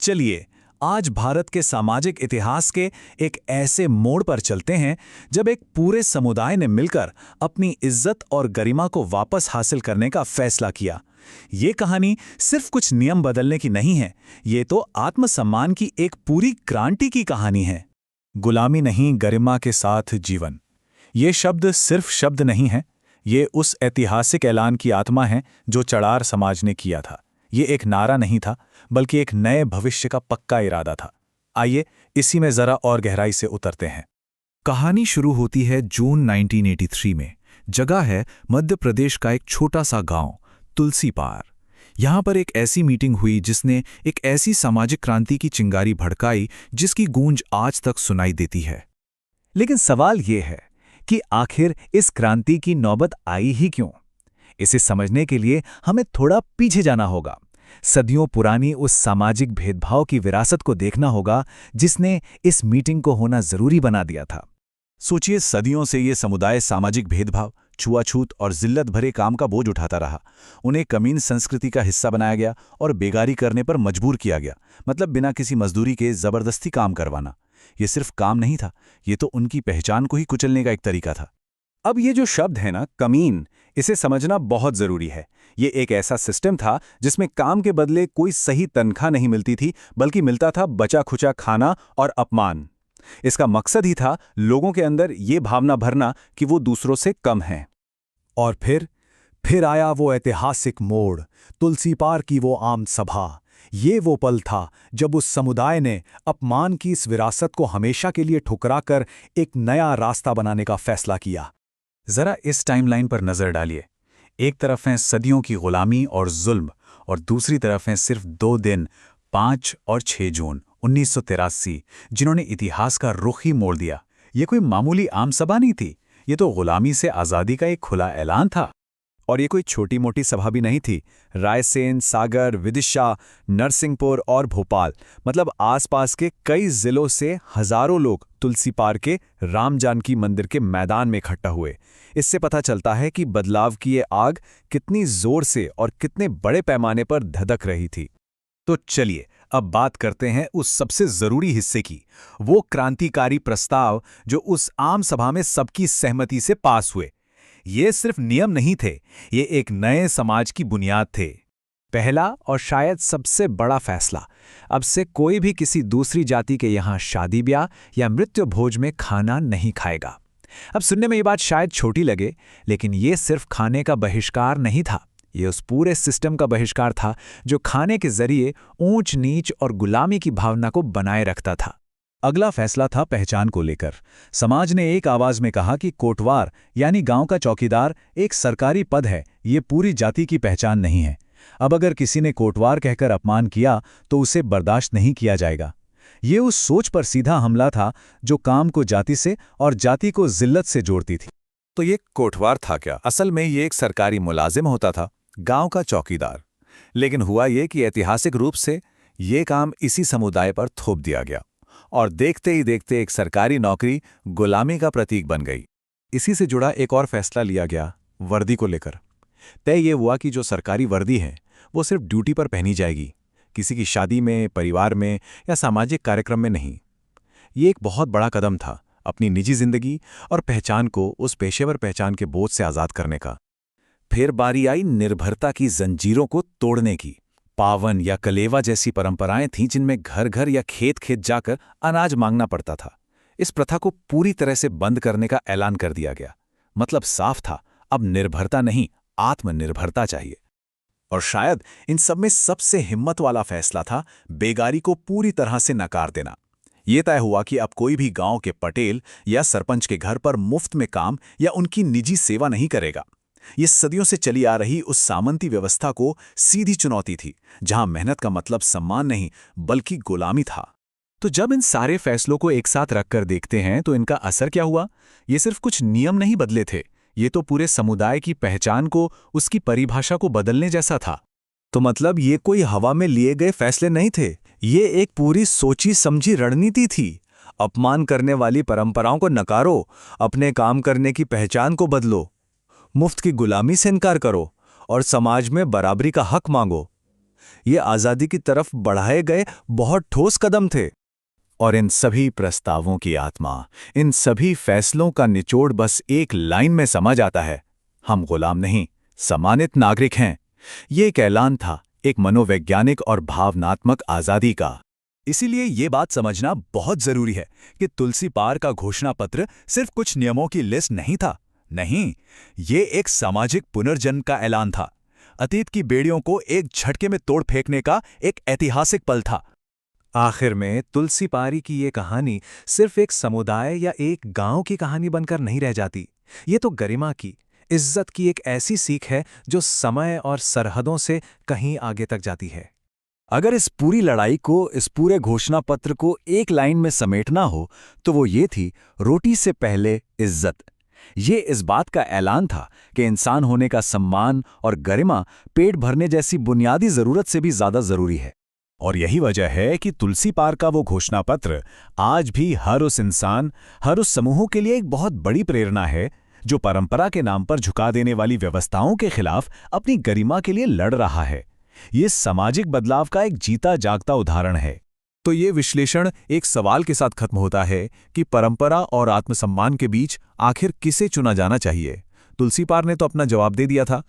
चलिए आज भारत के सामाजिक इतिहास के एक ऐसे मोड़ पर चलते हैं जब एक पूरे समुदाय ने मिलकर अपनी इज्जत और गरिमा को वापस हासिल करने का फैसला किया। ये कहानी सिर्फ कुछ नियम बदलने की नहीं है, ये तो आत्मसम्मान की एक पूरी क्रांति की कहानी है। गुलामी नहीं, गरिमा के साथ जीवन। ये शब्द सिर्फ शब्द नहीं है, ये उस ऐतिहासिक ऐलान की आत्मा है जो चड़ार समाज ने किया था। ये एक नारा नहीं था, बल्कि एक नए भविष्य का पक्का इरादा था। आइए इसी में जरा और गहराई से उतरते हैं। कहानी शुरू होती है जून 1983 में। जगह है मध्य प्रदेश का एक छोटा सा गांव तुलसीपार। यहां पर एक ऐसी मीटिंग हुई जिसने एक ऐसी सामाजिक क्रांति की चिंगारी भड़काई जिसकी गूंज आज तक सुनाई देती है। लेकिन सवाल ये है कि आखिर इस क्रांति की नौबत आई ही क्यों? इसे समझने के लिए हमें थोड़ा पीछे जाना होगा। सदियों पुरानी उस सामाजिक भेदभाव की विरासत को देखना होगा जिसने इस मीटिंग को होना जरूरी बना दिया था। सोचिए, सदियों से ये समुदाय सामाजिक भेदभाव, छुआछूत और जिल्लत भरे काम का बोझ उठाता रहा। उन्हें कमीन संस्कृति का हिस्सा बनाया गया और बेगारी करने पर मजबूर किया गया, मतलब बिना किसी मजदूरी के जबरदस्ती काम करवाना। ये सिर्फ काम नहीं था, ये तो उनकी पहचान को ही कुचलने का एक तरीका था। अब ये जो शब्द है ना, कमीन, इसे समझना बहुत जरूरी है। ये एक ऐसा सिस्टम था जिसमें काम के बदले कोई सही तनख्वाह नहीं मिलती थी, बल्कि मिलता था बचा खुचा खाना और अपमान। इसका मकसद ही था लोगों के अंदर ये भावना भरना कि वो दूसरों से कम हैं। और फिर आया वो ऐतिहासिक मोड़, तुलसीपार की वो आम सभा। ये वो पल था जब उस समुदाय ने अपमान की इस विरासत को हमेशा के लिए ठुकराकर एक नया रास्ता बनाने का फैसला किया। जरा इस टाइमलाइन पर नजर डालिए। एक तरफ हैं सदियों की गुलामी और जुल्म, और दूसरी तरफ हैं सिर्फ 2 दिन, 5 और 6 जून 1983, जिन्होंने इतिहास का रुख ही मोड़ दिया। ये कोई मामूली आम सभा नहीं थी, ये तो गुलामी से आज़ादी का एक खुला ऐलान था। और ये कोई छोटी मोटी सभा भी नहीं थी। रायसेन, सागर, विदिशा, नरसिंहपुर और भोपाल, मतलब आसपास के कई जिलों से हजारों लोग तुलसीपार के राम जानकी मंदिर के मैदान में इकट्ठा हुए। इससे पता चलता है कि बदलाव की ये आग कितनी जोर से और कितने बड़े पैमाने पर धधक रही थी। तो चलिए अब बात करते हैं उस सबसे जरूरी हिस्से की, वो क्रांतिकारी प्रस्ताव जो उस आम सभा में सबकी सहमति से पास हुए। ये सिर्फ नियम नहीं थे, ये एक नए समाज की बुनियाद थे। पहला और शायद सबसे बड़ा फैसला, अब से कोई भी किसी दूसरी जाति के यहाँ शादी ब्याह या मृत्यु भोज में खाना नहीं खाएगा। अब सुनने में ये बात शायद छोटी लगे, लेकिन ये सिर्फ खाने का बहिष्कार नहीं था, ये उस पूरे सिस्टम का बहिष्कार था जो खाने के जरिए ऊंच नीच और गुलामी की भावना को बनाए रखता था। अगला फैसला था पहचान को लेकर। समाज ने एक आवाज में कहा कि कोटवार यानी गांव का चौकीदार एक सरकारी पद है, ये पूरी जाति की पहचान नहीं है। अब अगर किसी ने कोटवार कहकर अपमान किया तो उसे बर्दाश्त नहीं किया जाएगा। ये उस सोच पर सीधा हमला था जो काम को जाति से और जाति को जिल्लत से जोड़ती थी। तो ये कोटवार था क्या? असल में ये एक सरकारी मुलाजिम होता था, गांव का चौकीदार। लेकिन हुआ ये कि ऐतिहासिक रूप से ये काम इसी समुदाय पर थोप दिया गया और देखते ही देखते एक सरकारी नौकरी गुलामी का प्रतीक बन गई। इसी से जुड़ा एक और फैसला लिया गया वर्दी को लेकर। तय ये हुआ कि जो सरकारी वर्दी है वो सिर्फ ड्यूटी पर पहनी जाएगी, किसी की शादी में, परिवार में या सामाजिक कार्यक्रम में नहीं। ये एक बहुत बड़ा कदम था अपनी निजी जिंदगी और पहचान को उस पेशेवर पहचान के बोझ से आज़ाद करने का। फिर बारी आई निर्भरता की जंजीरों को तोड़ने की। पावन या कलेवा जैसी परंपराएं थीं जिनमें घर घर या खेत खेत जाकर अनाज मांगना पड़ता था। इस प्रथा को पूरी तरह से बंद करने का ऐलान कर दिया गया। मतलब साफ था, अब निर्भरता नहीं, आत्मनिर्भरता चाहिए। और शायद इन सब में सबसे हिम्मत वाला फैसला था बेगारी को पूरी तरह से नकार देना। ये तय हुआ कि अब कोई भी गांव के पटेल या सरपंच के घर पर मुफ्त में काम या उनकी निजी सेवा नहीं करेगा। ये सदियों से चली आ रही उस सामंती व्यवस्था को सीधी चुनौती थी, जहां मेहनत का मतलब सम्मान नहीं बल्कि गुलामी था। तो जब इन सारे फैसलों को एक साथ रखकर देखते हैं तो इनका असर क्या हुआ? ये सिर्फ कुछ नियम नहीं बदले थे, ये तो पूरे समुदाय की पहचान को, उसकी परिभाषा को बदलने जैसा था। तो मतलब ये कोई हवा में लिए गए फैसले नहीं थे, ये एक पूरी सोची समझी रणनीति थी। अपमान करने वाली परंपराओं को नकारो, अपने काम करने की पहचान को बदलो, मुफ्त की गुलामी से इनकार करो और समाज में बराबरी का हक मांगो। ये आज़ादी की तरफ बढ़ाए गए बहुत ठोस कदम थे। और इन सभी प्रस्तावों की आत्मा, इन सभी फैसलों का निचोड़ बस एक लाइन में समझ आता है: हम गुलाम नहीं, सम्मानित नागरिक हैं। ये एक ऐलान था, एक मनोवैज्ञानिक और भावनात्मक आज़ादी का। इसीलिए ये बात समझना बहुत जरूरी है कि तुलसी पार का घोषणा पत्र सिर्फ कुछ नियमों की लिस्ट नहीं था। नहीं, ये एक सामाजिक पुनर्जन्म का ऐलान था। अतीत की बेड़ियों को एक झटके में तोड़ फेंकने का एक ऐतिहासिक पल था। आखिर में तुलसी पारी की ये कहानी सिर्फ एक समुदाय या एक गांव की कहानी बनकर नहीं रह जाती। ये तो गरिमा की, इज्जत की एक ऐसी सीख है जो समय और सरहदों से कहीं आगे तक जाती है। अगर इस पूरी लड़ाई को, इस पूरे घोषणा पत्र को एक लाइन में समेटना हो तो वो ये थी: रोटी से पहले इज्जत। ये इस बात का ऐलान था कि इंसान होने का सम्मान और गरिमा पेट भरने जैसी बुनियादी जरूरत से भी ज्यादा जरूरी है। और यही वजह है कि तुलसी पार का वो घोषणा पत्र आज भी हर उस इंसान, हर उस समूह के लिए एक बहुत बड़ी प्रेरणा है जो परंपरा के नाम पर झुका देने वाली व्यवस्थाओं के खिलाफ अपनी गरिमा के लिए लड़ रहा है। ये सामाजिक बदलाव का एक जीता जागता उदाहरण है। तो ये विश्लेषण एक सवाल के साथ खत्म होता है कि परंपरा और आत्मसम्मान के बीच आखिर किसे चुना जाना चाहिए। तुलसी पार ने तो अपना जवाब दे दिया था।